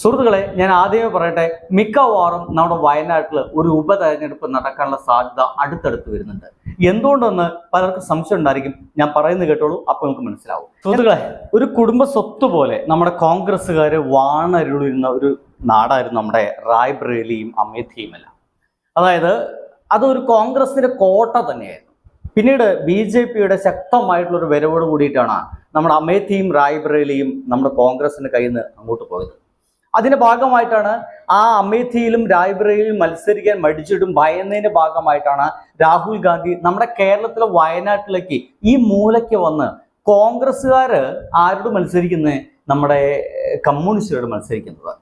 സുഹൃത്തുക്കളെ, ഞാൻ ആദ്യമേ പറയട്ടെ, മിക്കവാറും നമ്മുടെ വയനാട്ടിൽ ഒരു ഉപതെരഞ്ഞെടുപ്പ് നടക്കാനുള്ള സാധ്യത അടുത്തടുത്ത് വരുന്നുണ്ട്. എന്തുകൊണ്ടെന്ന് പലർക്കും സംശയം ഉണ്ടായിരിക്കും. ഞാൻ പറയുന്നത് കേട്ടോളൂ, അപ്പോൾ നിങ്ങൾക്ക് മനസ്സിലാവും. സുഹൃത്തുക്കളെ, ഒരു കുടുംബ സ്വത്ത് പോലെ നമ്മുടെ കോൺഗ്രസ്സുകാർ വാണരുളിരുന്ന ഒരു നാടായിരുന്നു നമ്മുടെ റായ്ബറേലിയും അമേഠിയും എല്ലാം. അതായത് അതൊരു കോൺഗ്രസിന്റെ കോട്ട തന്നെയായിരുന്നു. പിന്നീട് BJPയുടെ ശക്തമായിട്ടുള്ളൊരു വരവോട് കൂടിയിട്ടാണ് നമ്മുടെ അമേഠിയും റായ്ബറേലിയും നമ്മുടെ കോൺഗ്രസിന്റെ കയ്യിൽ നിന്ന് അങ്ങോട്ട് പോയത്. അതിന്റെ ഭാഗമായിട്ടാണ് ആ അമേഠിയിലും റായ്ബറേലിയിലും മത്സരിക്കാൻ മടിച്ചിട്ടും ഭയന്നതിന്റെ ഭാഗമായിട്ടാണ് രാഹുൽ ഗാന്ധി നമ്മുടെ കേരളത്തിലെ വയനാട്ടിലേക്ക് ഈ മൂലയ്ക്ക് വന്ന് കോൺഗ്രസ്സുകാര് ആരോട് മത്സരിക്കുന്നത്? നമ്മുടെ കമ്മ്യൂണിസ്റ്റുകാരോട് മത്സരിക്കുന്നത്.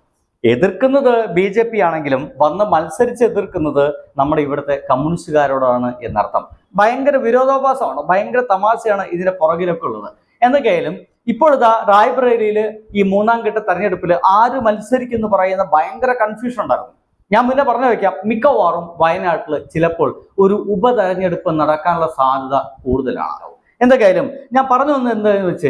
എതിർക്കുന്നത് BJP ആണെങ്കിലും വന്ന് മത്സരിച്ച് എതിർക്കുന്നത് നമ്മുടെ ഇവിടുത്തെ കമ്മ്യൂണിസ്റ്റുകാരോടാണ് എന്നർത്ഥം. ഭയങ്കര വിരോധാഭാസമാണ്, ഭയങ്കര തമാശയാണ് ഇതിന്റെ പുറകിലൊക്കെ ഉള്ളത്. എന്തൊക്കെയായാലും ഇപ്പോഴത്തെ റായ്ബറേലിയിൽ ഈ മൂന്നാം ഘട്ട തെരഞ്ഞെടുപ്പിൽ ആര് മത്സരിക്കും എന്ന് പറയുന്ന ഭയങ്കര കൺഫ്യൂഷൻ ഉണ്ടായിരുന്നു. ഞാൻ മുന്നേ പറഞ്ഞു വെക്കാം, മിക്കവാറും വയനാട്ടിൽ ചിലപ്പോൾ ഒരു ഉപതെരഞ്ഞെടുപ്പ് നടക്കാനുള്ള സാധ്യത കൂടുതലാണ്. എന്തൊക്കെയായാലും ഞാൻ പറഞ്ഞു വന്നത് എന്താണെന്ന് വെച്ച്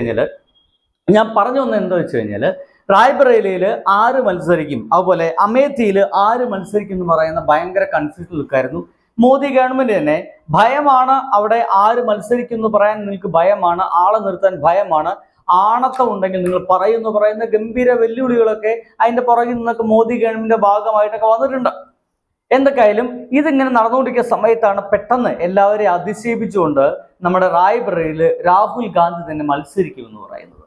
കഴിഞ്ഞാൽ റായ്ബറേലിയിൽ ആര് മത്സരിക്കും, അതുപോലെ അമേഠിയിൽ ആര് മത്സരിക്കും എന്ന് പറയുന്ന ഭയങ്കര കൺഫ്യൂഷൻ നിൽക്കായിരുന്നു. മോദി ഗവൺമെന്റ് തന്നെ ഭയമാണ്. അവിടെ ആര് മത്സരിക്കും എന്ന് പറയാൻ നിങ്ങൾക്ക് ഭയമാണ്, ആളെ നിർത്താൻ ഭയമാണ്. ആണത്തം ഉണ്ടെങ്കിൽ നിങ്ങൾ പറയുന്ന ഗംഭീര വെല്ലുവിളികളൊക്കെ അതിന്റെ പുറകിൽ നിന്നൊക്കെ മോദി ഗവൺമെന്റിന്റെ ഭാഗമായിട്ടൊക്കെ വന്നിട്ടുണ്ട്. എന്തൊക്കെയായാലും ഇതിങ്ങനെ നടന്നുകൊണ്ടിരിക്കുന്ന സമയത്താണ് പെട്ടെന്ന് എല്ലാവരെയും അതിശയിപ്പിച്ചുകൊണ്ട് നമ്മുടെ റായ്ബറേലിയിൽ രാഹുൽ ഗാന്ധി തന്നെ മത്സരിക്കുമെന്ന് പറയുന്നത്.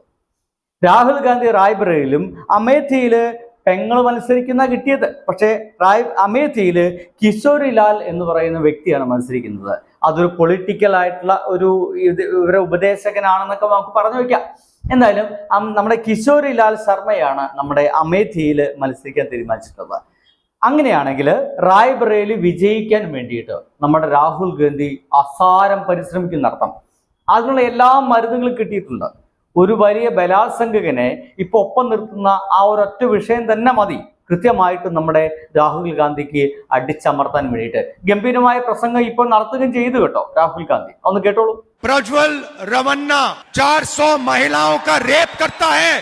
രാഹുൽ ഗാന്ധി റായ്ബറേലിയിലും അമേഠിയില് പെങ്ങൾ മത്സരിക്കുന്ന കിട്ടിയത്. പക്ഷേ അമേഠിയില് കിഷോരി ലാൽ എന്ന് പറയുന്ന വ്യക്തിയാണ് മത്സരിക്കുന്നത്. അതൊരു പൊളിറ്റിക്കൽ ആയിട്ടുള്ള ഒരു ഉപദേശകനാണെന്നൊക്കെ നമുക്ക് പറഞ്ഞു വെക്കാം. എന്തായാലും നമ്മുടെ കിഷോരി ലാൽ ശർമ്മയാണ് നമ്മുടെ അമേഠിയിൽ മത്സരിക്കാൻ തീരുമാനിച്ചിട്ടുള്ളത്. അങ്ങനെയാണെങ്കിൽ റായ്ബറേലി വിജയിക്കാൻ വേണ്ടിയിട്ട് നമ്മുടെ രാഹുൽ ഗാന്ധി അസാരം പരിശ്രമിക്കുന്നർത്ഥം. അതിനുള്ള എല്ലാ മരുന്നുകളും കിട്ടിയിട്ടുണ്ട്. ഒരു വലിയ ബലാത്സംഗകനെ ഇപ്പൊ ഒപ്പം നിർത്തുന്ന ആ ഒരൊറ്റ വിഷയം തന്നെ മതി കൃത്യമായിട്ട് നമ്മുടെ രാഹുൽ ഗാന്ധിക്ക് അടിച്ചമർത്താൻ വേണ്ടിയിട്ട്. ഗംഭീരമായ പ്രസംഗം ഇപ്പോൾ നടത്തുകയും ചെയ്തു കേട്ടോ രാഹുൽ ഗാന്ധി. ഒന്ന് കേട്ടോളൂ. प्रज्वल रवन्ना 400 महिलाओं का रेप करता है,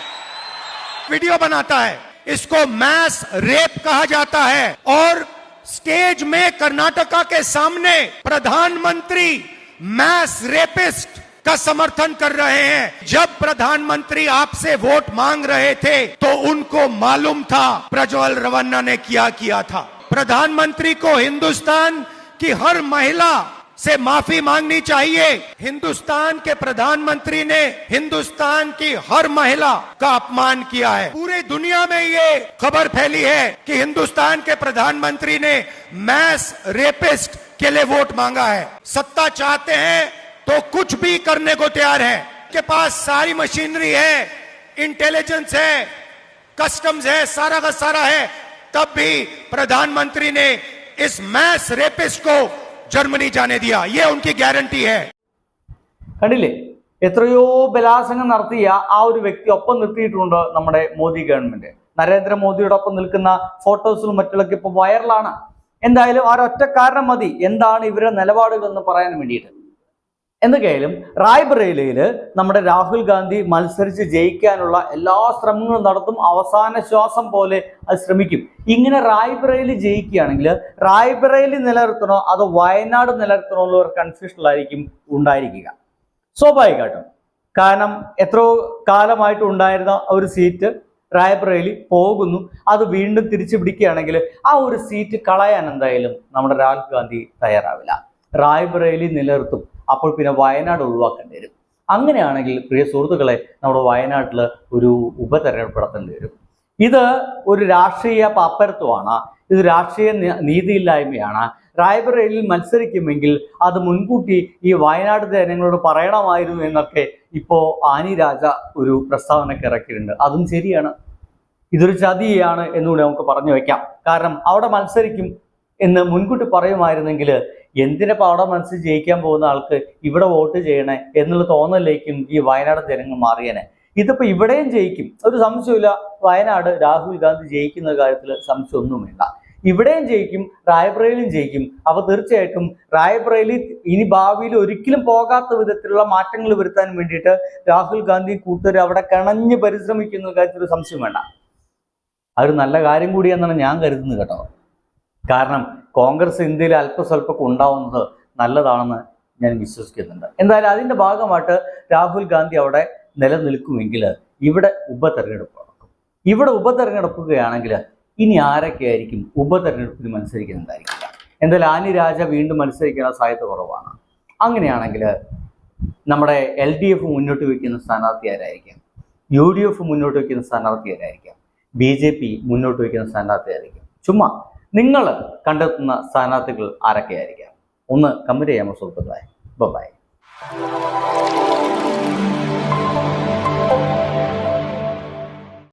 वीडियो बनाता है, इसको मैस रेप कहा जाता है। और स्टेज में कर्नाटका के सामने प्रधानमंत्री मैस रेपिस्ट का समर्थन कर रहे हैं। जब प्रधानमंत्री आपसे वोट मांग रहे थे तो उनको मालूम था प्रज्वल रवन्ना ने क्या किया था। प्रधानमंत्री को हिंदुस्तान की हर महिला से माफी मांगनी चाहिए। हिंदुस्तान के प्रधानमंत्री ने हिंदुस्तान की हर महिला का अपमान किया है। पूरी दुनिया में ये खबर फैली है कि हिंदुस्तान के प्रधानमंत्री ने मैस रेपिस्ट के लिए वोट मांगा है। सत्ता चाहते हैं तो कुछ भी करने को तैयार है। के पास सारी मशीनरी है, इंटेलिजेंस है, कस्टम्स है, सारा का सारा है, तब भी प्रधानमंत्री ने इस मैस रेपिस्ट को जर्मनी जाने दिया। ये उनकी गारंटी है। കണ്ടില്ലേ, എത്രയോ ബലാത്സംഗം നടത്തിയ ആ ഒരു വ്യക്തി ഒപ്പം നിർത്തിയിട്ടുണ്ട് നമ്മുടെ മോദി ഗവൺമെന്റ്. നരേന്ദ്രമോദിയോടൊപ്പം നിൽക്കുന്ന ഫോട്ടോസും മറ്റുള്ളൊക്കെ ഇപ്പൊ വൈറലാണ്. എന്തായാലും ആ ഒറ്റ കാരണം മതി എന്താണ് ഇവരുടെ നിലപാടുകൾ എന്ന് പറയാൻ വേണ്ടിയിട്ട്. എന്തൊക്കെയായാലും റായ്ബറേലിയിൽ നമ്മുടെ രാഹുൽ ഗാന്ധി മത്സരിച്ച് ജയിക്കാനുള്ള എല്ലാ ശ്രമങ്ങളും നടത്തും. അവസാന ശ്വാസം പോലെ അത് ശ്രമിക്കും. ഇങ്ങനെ റായ്ബറേലി ജയിക്കുകയാണെങ്കിൽ റായ്ബറേലി നിലനിർത്തണോ അതോ വയനാട് നിലനിർത്തണോ എന്നുള്ള കൺഫ്യൂഷനിലായിരിക്കും ഉണ്ടായിരിക്കുക സ്വാഭാവികമായിട്ടും. കാരണം എത്രയോ കാലമായിട്ട് ഉണ്ടായിരുന്ന ഒരു സീറ്റ് റായ്ബറേലി പോകുന്നു, അത് വീണ്ടും തിരിച്ചു പിടിക്കുകയാണെങ്കിൽ ആ ഒരു സീറ്റ് കളയാൻ എന്തായാലും നമ്മുടെ രാഹുൽ ഗാന്ധി തയ്യാറാവില്ല. റായ്ബറേലി നിലനിർത്തും. അപ്പോൾ പിന്നെ വയനാട് ഒഴിവാക്കേണ്ടി വരും. അങ്ങനെയാണെങ്കിൽ പ്രിയ സുഹൃത്തുക്കളെ, നമ്മുടെ വയനാട്ടിൽ ഒരു ഉപതെരഞ്ഞെടുപ്പ് നടത്തേണ്ടി വരും. ഇത് ഒരു രാഷ്ട്രീയ പാപ്പരത്വമാണ്, ഇത് രാഷ്ട്രീയ നീതിയില്ലായ്മയാണ്. റായ്ബറേലിയിൽ മത്സരിക്കുമെങ്കിൽ അത് മുൻകൂട്ടി ഈ വയനാട് ജനങ്ങളോട് പറയണമായിരുന്നു എന്നൊക്കെ ഇപ്പോൾ ആനി രാജ ഒരു പ്രസ്താവനയ്ക്ക് ഇറക്കിയിട്ടുണ്ട്. അതും ശരിയാണ്, ഇതൊരു ചതിയാണ് എന്നുകൂടി നമുക്ക് പറഞ്ഞു വെക്കാം. കാരണം അവിടെ മത്സരിക്കും എന്ന് മുൻകൂട്ടി പറയുമായിരുന്നെങ്കിൽ എന്തിനപ്പോൾ അവിടെ മനസ്സിൽ ജയിക്കാൻ പോകുന്ന ആൾക്ക് ഇവിടെ വോട്ട് ചെയ്യണേ എന്നുള്ള തോന്നലിലേക്കും ഈ വയനാട് ജനങ്ങൾ മാറിയനെ. ഇതിപ്പോ ഇവിടെയും ജയിക്കും, ഒരു സംശയമില്ല. വയനാട് രാഹുൽ ഗാന്ധി ജയിക്കുന്ന കാര്യത്തിൽ സംശയമൊന്നും വേണ്ട. ഇവിടെയും ജയിക്കും, റായ്ബറേലിയും ജയിക്കും. അപ്പൊ തീർച്ചയായിട്ടും റായ്ബറേലി ഇനി ഭാവിയിൽ ഒരിക്കലും പോകാത്ത വിധത്തിലുള്ള മാറ്റങ്ങൾ വരുത്താൻ വേണ്ടിയിട്ട് രാഹുൽ ഗാന്ധി കൂട്ടുകാർ അവിടെ കിണഞ്ഞ് പരിശ്രമിക്കുന്ന കാര്യത്തിൽ സംശയം വേണ്ട. അതൊരു നല്ല കാര്യം കൂടിയെന്നാണ് ഞാൻ കരുതുന്നത് കേട്ടോ. കാരണം കോൺഗ്രസ് ഇന്ത്യയിൽ അല്പസ്വല്പമൊക്കെ ഉണ്ടാവുന്നത് നല്ലതാണെന്ന് ഞാൻ വിശ്വസിക്കുന്നുണ്ട്. എന്തായാലും അതിൻ്റെ ഭാഗമായിട്ട് രാഹുൽ ഗാന്ധി അവിടെ നിലനിൽക്കുമെങ്കിൽ ഇവിടെ ഉപതെരഞ്ഞെടുപ്പ് നടക്കും. ഇവിടെ ഉപതെരഞ്ഞെടുക്കുകയാണെങ്കിൽ ഇനി ആരൊക്കെയായിരിക്കും ഉപതെരഞ്ഞെടുപ്പിൽ മത്സരിക്കുന്നതായിരിക്കില്ല. എന്തായാലും ആനി രാജ വീണ്ടും മത്സരിക്കാനുള്ള സാധ്യത കുറവാണ്. അങ്ങനെയാണെങ്കിൽ നമ്മുടെ LDF മുന്നോട്ട് വയ്ക്കുന്ന സ്ഥാനാർത്ഥി ആരായിരിക്കാം, UDF മുന്നോട്ട് വയ്ക്കുന്ന സ്ഥാനാർത്ഥി ആരായിരിക്കാം, BJP മുന്നോട്ട് വയ്ക്കുന്ന സ്ഥാനാർത്ഥി ആയിരിക്കും. ചുമ്മാ നിങ്ങൾ കണ്ടെത്തുന്ന സ്ഥാനാർത്ഥികൾ ആരൊക്കെയായിരിക്കാം ഒന്ന് കമന്റ് ചെയ്യാമോ സുഹൃത്തുക്കളെ? ബൈ.